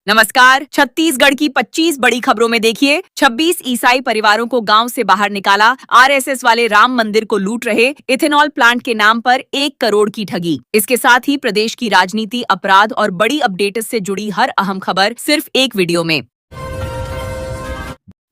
नमस्कार। छत्तीसगढ़ की 25 बड़ी खबरों में देखिए, 26 ईसाई परिवारों को गांव से बाहर निकाला, आरएसएस वाले राम मंदिर को लूट रहे, इथेनॉल प्लांट के नाम पर 1 करोड़ की ठगी। इसके साथ ही प्रदेश की राजनीति, अपराध और बड़ी अपडेट्स से जुड़ी हर अहम खबर सिर्फ एक वीडियो में।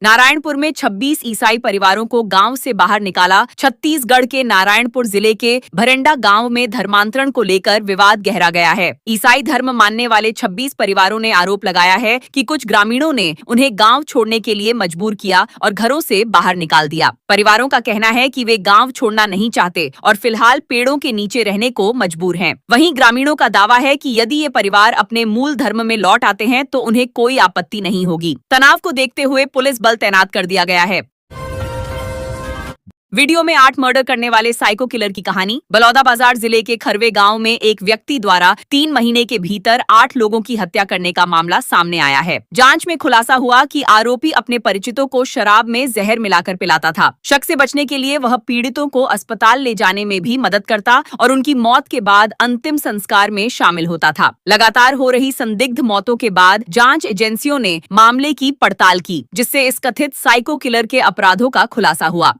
नारायणपुर में 26 ईसाई परिवारों को गांव से बाहर निकाला। छत्तीसगढ़ के नारायणपुर जिले के भरेंडा गांव में धर्मांतरण को लेकर विवाद गहरा गया है। ईसाई धर्म मानने वाले 26 परिवारों ने आरोप लगाया है कि कुछ ग्रामीणों ने उन्हें गांव छोड़ने के लिए मजबूर किया और घरों से बाहर निकाल दिया। परिवारों का कहना है कि वे गांव छोड़ना नहीं चाहते और फिलहाल पेड़ों के नीचे रहने को मजबूर हैं। वहीं ग्रामीणों का दावा है कि यदि ये परिवार अपने मूल धर्म में लौट आते हैं तो उन्हें कोई आपत्ति नहीं होगी। तनाव को देखते हुए पुलिस बल तैनात कर दिया गया है। वीडियो में 8 मर्डर करने वाले साइको किलर की कहानी। बलौदाबाजार जिले के खरवे गांव में एक व्यक्ति द्वारा 3 महीने के भीतर 8 लोगों की हत्या करने का मामला सामने आया है। जांच में खुलासा हुआ कि आरोपी अपने परिचितों को शराब में जहर मिलाकर पिलाता था। शक से बचने के लिए वह पीड़ितों को अस्पताल ले जाने में भी मदद करता और उनकी मौत के बाद अंतिम संस्कार में शामिल होता था। लगातार हो रही संदिग्ध मौतों के बाद जांच एजेंसियों ने मामले की पड़ताल की, जिससे इस कथित साइको किलर के अपराधों का खुलासा हुआ।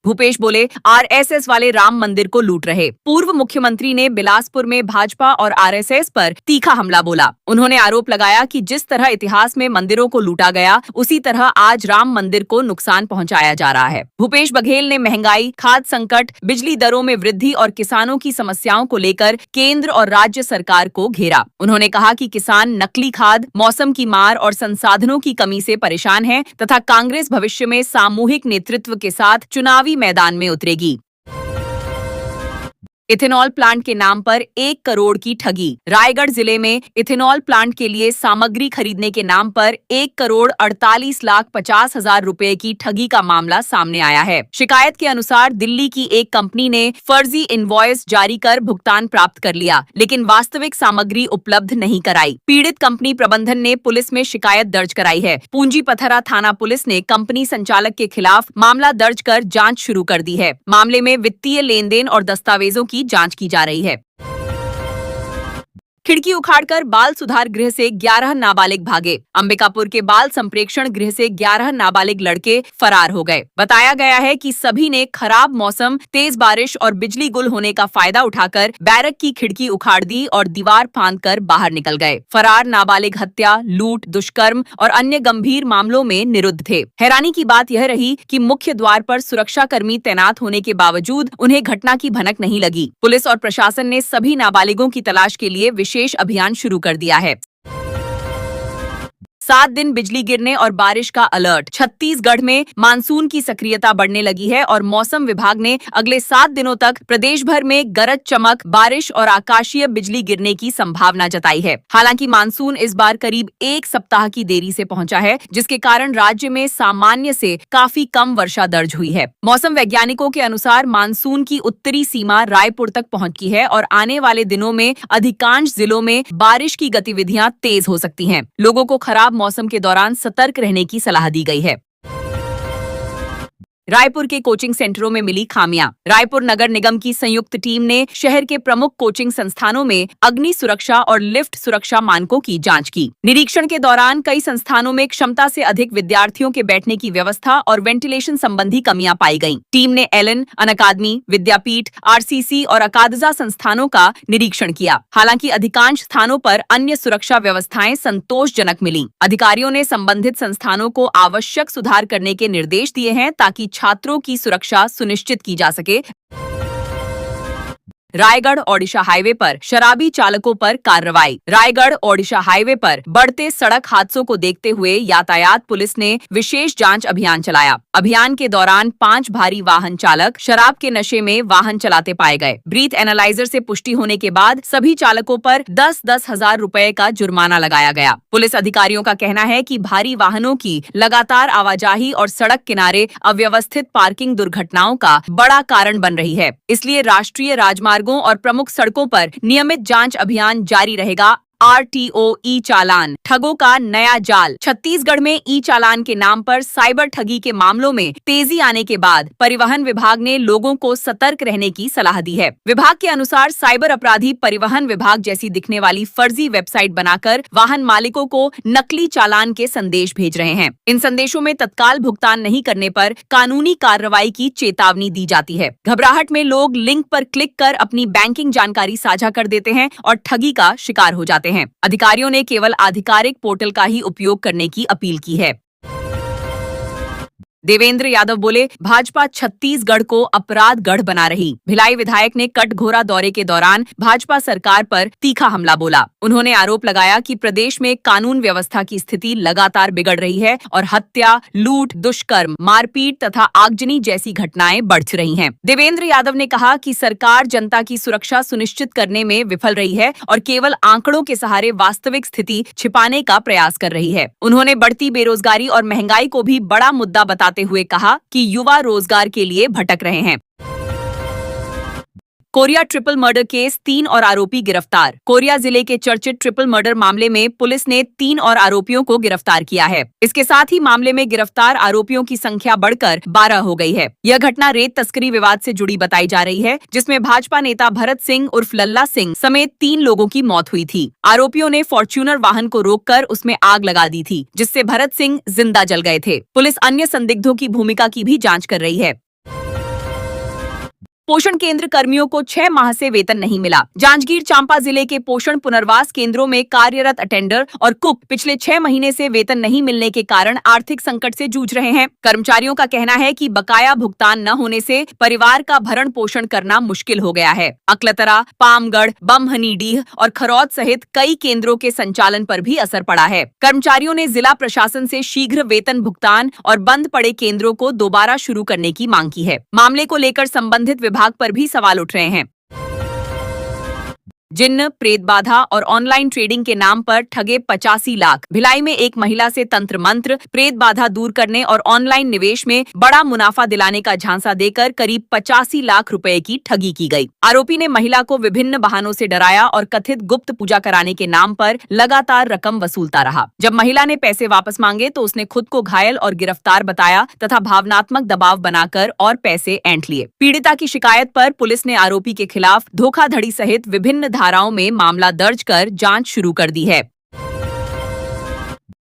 भूपेश बोले, आरएसएस वाले राम मंदिर को लूट रहे। पूर्व मुख्यमंत्री ने बिलासपुर में भाजपा और आरएसएस पर तीखा हमला बोला। उन्होंने आरोप लगाया कि जिस तरह इतिहास में मंदिरों को लूटा गया, उसी तरह आज राम मंदिर को नुकसान पहुंचाया जा रहा है। भूपेश बघेल ने महंगाई, खाद्य संकट, बिजली दरों में वृद्धि और किसानों की समस्याओं को लेकर केंद्र और राज्य सरकार को घेरा। उन्होंने कहा कि किसान नकली खाद, मौसम की मार और संसाधनों की कमी से परेशान हैं तथा कांग्रेस भविष्य में सामूहिक नेतृत्व के साथ चुनावी मैदान में उतरेगी। इथेनॉल प्लांट के नाम पर 1 करोड़ की ठगी। रायगढ़ जिले में इथेनॉल प्लांट के लिए सामग्री खरीदने के नाम पर 1,48,50,000 रुपए की ठगी का मामला सामने आया है। शिकायत के अनुसार दिल्ली की एक कंपनी ने फर्जी इनवॉइस जारी कर भुगतान प्राप्त कर लिया, लेकिन वास्तविक सामग्री उपलब्ध नहीं कराई। पीड़ित कंपनी प्रबंधन ने पुलिस में शिकायत दर्ज कराई है। पूंजीपथरा थाना पुलिस ने कंपनी संचालक के खिलाफ मामला दर्ज कर जांच शुरू कर दी है। मामले में वित्तीय लेन देन और दस्तावेजों की जांच की जा रही है। खिड़की उखाड़कर बाल सुधार गृह से 11 नाबालिग भागे। अंबिकापुर के बाल संप्रेक्षण गृह से 11 नाबालिग लड़के फरार हो गए। बताया गया है कि सभी ने खराब मौसम, तेज बारिश और बिजली गुल होने का फायदा उठाकर बैरक की खिड़की उखाड़ दी और दीवार फांदकर बाहर निकल गए। फरार नाबालिग हत्या, लूट, दुष्कर्म और अन्य गंभीर मामलों में निरुद्ध थे। हैरानी की बात यह रही कि मुख्य द्वार पर सुरक्षाकर्मी तैनात होने के बावजूद उन्हें घटना की भनक नहीं लगी। पुलिस और प्रशासन ने सभी नाबालिगों की तलाश के लिए विशेष अभियान शुरू कर दिया है। 7 दिन बिजली गिरने और बारिश का अलर्ट। छत्तीसगढ़ में मानसून की सक्रियता बढ़ने लगी है और मौसम विभाग ने अगले 7 दिनों तक प्रदेश भर में गरज चमक, बारिश और आकाशीय बिजली गिरने की संभावना जताई है। हालांकि मानसून इस बार करीब 1 सप्ताह की देरी से पहुंचा है, जिसके कारण राज्य में सामान्य से काफी कम वर्षा दर्ज हुई है। मौसम वैज्ञानिकों के अनुसार मानसून की उत्तरी सीमा रायपुर तक पहुंच गई है और आने वाले दिनों में अधिकांश जिलों में बारिश की गतिविधियां तेज हो सकती हैं। लोगों को खराब मौसम के दौरान सतर्क रहने की सलाह दी गई है। रायपुर के कोचिंग सेंटरों में मिली खामियां। रायपुर नगर निगम की संयुक्त टीम ने शहर के प्रमुख कोचिंग संस्थानों में अग्नि सुरक्षा और लिफ्ट सुरक्षा मानकों की जांच की। निरीक्षण के दौरान कई संस्थानों में क्षमता से अधिक विद्यार्थियों के बैठने की व्यवस्था और वेंटिलेशन संबंधी कमियां पाई गईं। टीम ने एलन, अनअकादमी, विद्यापीठ, आरसीसी और अकादजा संस्थानों का निरीक्षण किया। हालांकि अधिकांश स्थानों पर अन्य सुरक्षा व्यवस्थाएं संतोषजनक मिली। अधिकारियों ने संबंधित संस्थानों को आवश्यक सुधार करने के निर्देश दिए हैं ताकि छात्रों की सुरक्षा सुनिश्चित की जा सके। रायगढ़ ओडिशा हाईवे पर शराबी चालकों पर कार्रवाई। रायगढ़ ओडिशा हाईवे पर बढ़ते सड़क हादसों को देखते हुए यातायात पुलिस ने विशेष जांच अभियान चलाया। अभियान के दौरान 5 भारी वाहन चालक शराब के नशे में वाहन चलाते पाए गए। ब्रीथ एनालाइजर से पुष्टि होने के बाद सभी चालकों पर 10-10 हजार रुपए का जुर्माना लगाया गया। पुलिस अधिकारियों का कहना है कि भारी वाहनों की लगातार आवाजाही और सड़क किनारे अव्यवस्थित पार्किंग दुर्घटनाओं का बड़ा कारण बन रही है। इसलिए राष्ट्रीय राजमार्गों और प्रमुख सड़कों पर नियमित जांच अभियान जारी रहेगा। RTO ई चालान, ठगों का नया जाल। छत्तीसगढ़ में ई चालान के नाम पर साइबर ठगी के मामलों में तेजी आने के बाद परिवहन विभाग ने लोगों को सतर्क रहने की सलाह दी है। विभाग के अनुसार साइबर अपराधी परिवहन विभाग जैसी दिखने वाली फर्जी वेबसाइट बनाकर वाहन मालिकों को नकली चालान के संदेश भेज रहे हैं। इन संदेशों में तत्काल भुगतान नहीं करने पर कानूनी कार्रवाई की चेतावनी दी जाती है। घबराहट में लोग लिंक पर क्लिक कर अपनी बैंकिंग जानकारी साझा कर देते हैं और ठगी का शिकार हो जाते हैं। अधिकारियों ने केवल आधिकारिक पोर्टल का ही उपयोग करने की अपील की है। देवेंद्र यादव बोले, भाजपा छत्तीसगढ़ को अपराध गढ़ बना रही। भिलाई विधायक ने कटघोरा दौरे के दौरान भाजपा सरकार पर तीखा हमला बोला। उन्होंने आरोप लगाया कि प्रदेश में कानून व्यवस्था की स्थिति लगातार बिगड़ रही है और हत्या, लूट, दुष्कर्म, मारपीट तथा आगजनी जैसी घटनाएं बढ़ रही हैं। देवेंद्र यादव ने कहा कि सरकार जनता की सुरक्षा सुनिश्चित करने में विफल रही है और केवल आंकड़ों के सहारे वास्तविक स्थिति छिपाने का प्रयास कर रही है। उन्होंने बढ़ती बेरोजगारी और महंगाई को भी बड़ा मुद्दा बताते हुए कहा कि युवा रोजगार के लिए भटक रहे हैं। कोरिया ट्रिपल मर्डर केस, 3 और आरोपी गिरफ्तार। कोरिया जिले के चर्चित ट्रिपल मर्डर मामले में पुलिस ने 3 और आरोपियों को गिरफ्तार किया है। इसके साथ ही मामले में गिरफ्तार आरोपियों की संख्या बढ़कर 12 हो गई है। यह घटना रेत तस्करी विवाद से जुड़ी बताई जा रही है, जिसमें भाजपा नेता भरत सिंह उर्फ लल्ला सिंह समेत 3 लोगों की मौत हुई थी। आरोपियों ने फॉर्च्यूनर वाहन को रोककर उसमें आग लगा दी थी, जिससे भरत सिंह जिंदा जल गए थे। पुलिस अन्य संदिग्धों की भूमिका की भी जांच कर रही है। पोषण केंद्र कर्मियों को 6 माह से वेतन नहीं मिला। जांजगीर चांपा जिले के पोषण पुनर्वास केंद्रों में कार्यरत अटेंडर और कुक पिछले 6 महीने से वेतन नहीं मिलने के कारण आर्थिक संकट से जूझ रहे हैं। कर्मचारियों का कहना है कि बकाया भुगतान न होने से परिवार का भरण पोषण करना मुश्किल हो गया है। अकलतरा, पामगढ़, बमहनीडीह और खरौद सहित कई केंद्रों के संचालन पर भी असर पड़ा है। कर्मचारियों ने जिला प्रशासन से शीघ्र वेतन भुगतान और बंद पड़े केंद्रों को दोबारा शुरू करने की मांग की है। मामले को लेकर संबंधित विभाग पर भी सवाल उठ रहे हैं। जिन्न, प्रेत बाधा और ऑनलाइन ट्रेडिंग के नाम पर ठगे 85 लाख। भिलाई में एक महिला से तंत्र मंत्र, प्रेत बाधा दूर करने और ऑनलाइन निवेश में बड़ा मुनाफा दिलाने का झांसा देकर करीब 85 लाख रुपए की ठगी की गई। आरोपी ने महिला को विभिन्न बहानों से डराया और कथित गुप्त पूजा कराने के नाम पर लगातार रकम वसूलता रहा। जब महिला ने पैसे वापस मांगे तो उसने खुद को घायल और गिरफ्तार बताया तथा भावनात्मक दबाव बनाकर और पैसे ऐंठ लिए। पीड़िता की शिकायत पर पुलिस ने आरोपी के खिलाफ धोखाधड़ी सहित विभिन्न धाराओं में मामला दर्ज कर जांच शुरू कर दी है।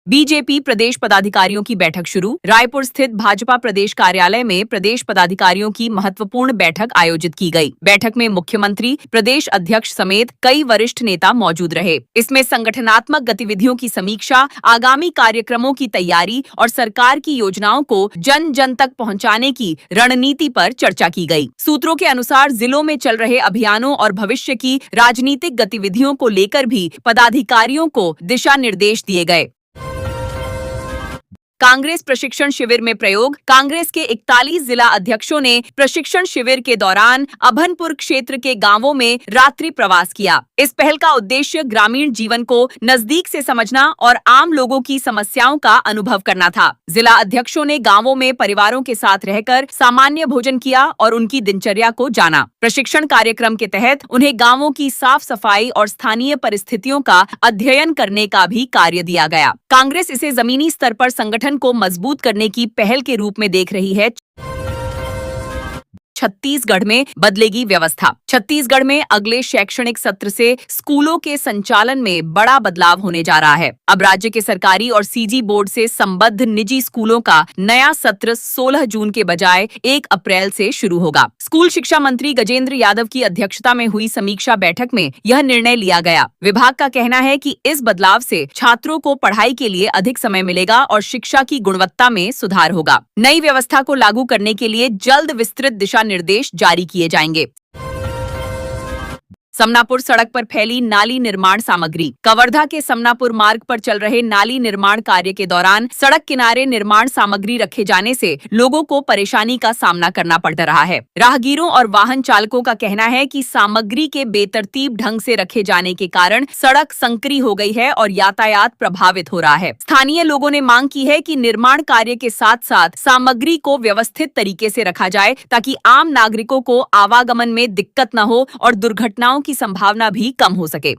बीजेपी प्रदेश पदाधिकारियों की बैठक शुरू। रायपुर स्थित भाजपा प्रदेश कार्यालय में प्रदेश पदाधिकारियों की महत्वपूर्ण बैठक आयोजित की गई। बैठक में मुख्यमंत्री, प्रदेश अध्यक्ष समेत कई वरिष्ठ नेता मौजूद रहे। इसमें संगठनात्मक गतिविधियों की समीक्षा, आगामी कार्यक्रमों की तैयारी और सरकार की योजनाओं को जन जन तक पहुंचाने की रणनीति पर चर्चा की गई। सूत्रों के अनुसार जिलों में चल रहे अभियानों और भविष्य की राजनीतिक गतिविधियों को लेकर भी पदाधिकारियों को दिशा निर्देश दिए गए। कांग्रेस प्रशिक्षण शिविर में प्रयोग। कांग्रेस के 41 जिला अध्यक्षों ने प्रशिक्षण शिविर के दौरान अभनपुर क्षेत्र के गांवों में रात्रि प्रवास किया। इस पहल का उद्देश्य ग्रामीण जीवन को नजदीक से समझना और आम लोगों की समस्याओं का अनुभव करना था। जिला अध्यक्षों ने गांवों में परिवारों के साथ रहकर सामान्य भोजन किया और उनकी दिनचर्या को जाना। प्रशिक्षण कार्यक्रम के तहत उन्हें गांवों की साफ सफाई और स्थानीय परिस्थितियों का अध्ययन करने का भी कार्य दिया गया। कांग्रेस इसे जमीनी स्तर पर संगठन को मजबूत करने की पहल के रूप में देख रही है। छत्तीसगढ़ में बदलेगी व्यवस्था। छत्तीसगढ़ में अगले शैक्षणिक सत्र से स्कूलों के संचालन में बड़ा बदलाव होने जा रहा है। अब राज्य के सरकारी और सीजी बोर्ड से संबद्ध निजी स्कूलों का नया सत्र 16 जून के बजाय 1 अप्रैल से शुरू होगा। स्कूल शिक्षा मंत्री गजेंद्र यादव की अध्यक्षता में हुई समीक्षा बैठक में यह निर्णय लिया गया। विभाग का कहना है कि इस बदलाव से छात्रों को पढ़ाई के लिए अधिक समय मिलेगा और शिक्षा की गुणवत्ता में सुधार होगा। नई व्यवस्था को लागू करने के लिए जल्द विस्तृत दिशा निर्देश जारी किए जाएंगे। समनापुर सड़क पर फैली नाली निर्माण सामग्री। कवर्धा के समनापुर मार्ग पर चल रहे नाली निर्माण कार्य के दौरान सड़क किनारे निर्माण सामग्री रखे जाने से लोगों को परेशानी का सामना करना पड़ रहा है। राहगीरों और वाहन चालकों का कहना है कि सामग्री के बेतरतीब ढंग से रखे जाने के कारण सड़क संकरी हो गई है और यातायात प्रभावित हो रहा है। स्थानीय लोगों ने मांग की है कि निर्माण कार्य के साथ साथ सामग्री को व्यवस्थित तरीके से रखा जाए ताकि आम नागरिकों को आवागमन में दिक्कत न हो और दुर्घटनाओं की संभावना भी कम हो सके।